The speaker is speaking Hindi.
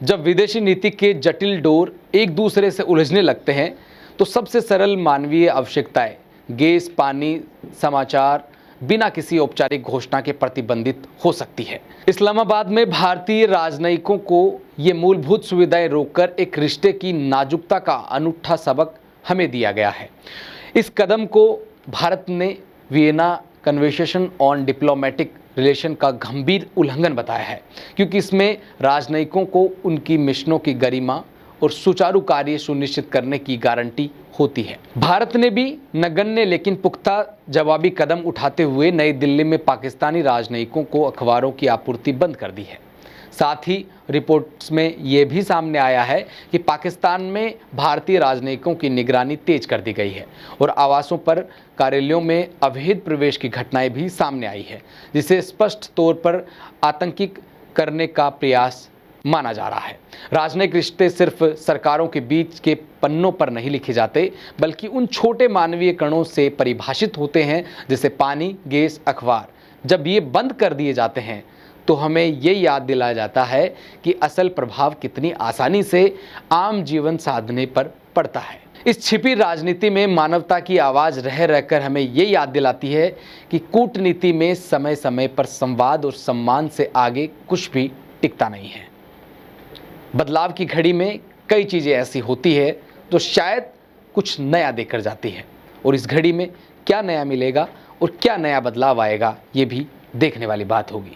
जब विदेशी नीति के जटिल डोर एक दूसरे से उलझने लगते हैं तो सबसे सरल मानवीय आवश्यकताएं गैस, पानी, समाचार बिना किसी औपचारिक घोषणा के प्रतिबंधित हो सकती है। इस्लामाबाद में भारतीय राजनयिकों को ये मूलभूत सुविधाएं रोककर एक रिश्ते की नाजुकता का अनूठा सबक हमें दिया गया है। इस कदम को भारत ने Vienna convention on diplomatic relation का गंभीर उल्लंघन बताया है, क्योंकि इसमें राजनयिकों को उनकी मिशनों की गरिमा और सुचारू कार्य सुनिश्चित करने की गारंटी होती है। भारत ने भी नगण्य लेकिन पुख्ता जवाबी कदम उठाते हुए नई दिल्ली में पाकिस्तानी राजनयिकों को अखबारों की आपूर्ति बंद कर दी है। साथ ही रिपोर्ट्स में ये भी सामने आया है कि पाकिस्तान में भारतीय राजनयिकों की निगरानी तेज कर दी गई है और आवासों पर, कार्यालयों में अवैध प्रवेश की घटनाएं भी सामने आई है, जिसे स्पष्ट तौर पर आतंकी करने का प्रयास माना जा रहा है। राजनयिक रिश्ते सिर्फ सरकारों के बीच के पन्नों पर नहीं लिखे जाते, बल्कि उन छोटे मानवीय कणों से परिभाषित होते हैं जैसे पानी, गैस, अखबार। जब ये बंद कर दिए जाते हैं तो हमें ये याद दिलाया जाता है कि असल प्रभाव कितनी आसानी से आम जीवन साधने पर पड़ता है। इस छिपी राजनीति में मानवता की आवाज़ रह रहकर हमें ये याद दिलाती है कि कूटनीति में समय समय पर संवाद और सम्मान से आगे कुछ भी टिकता नहीं है। बदलाव की घड़ी में कई चीज़ें ऐसी होती है तो शायद कुछ नया देकर जाती है, और इस घड़ी में क्या नया मिलेगा और क्या नया बदलाव आएगा, ये भी देखने वाली बात होगी।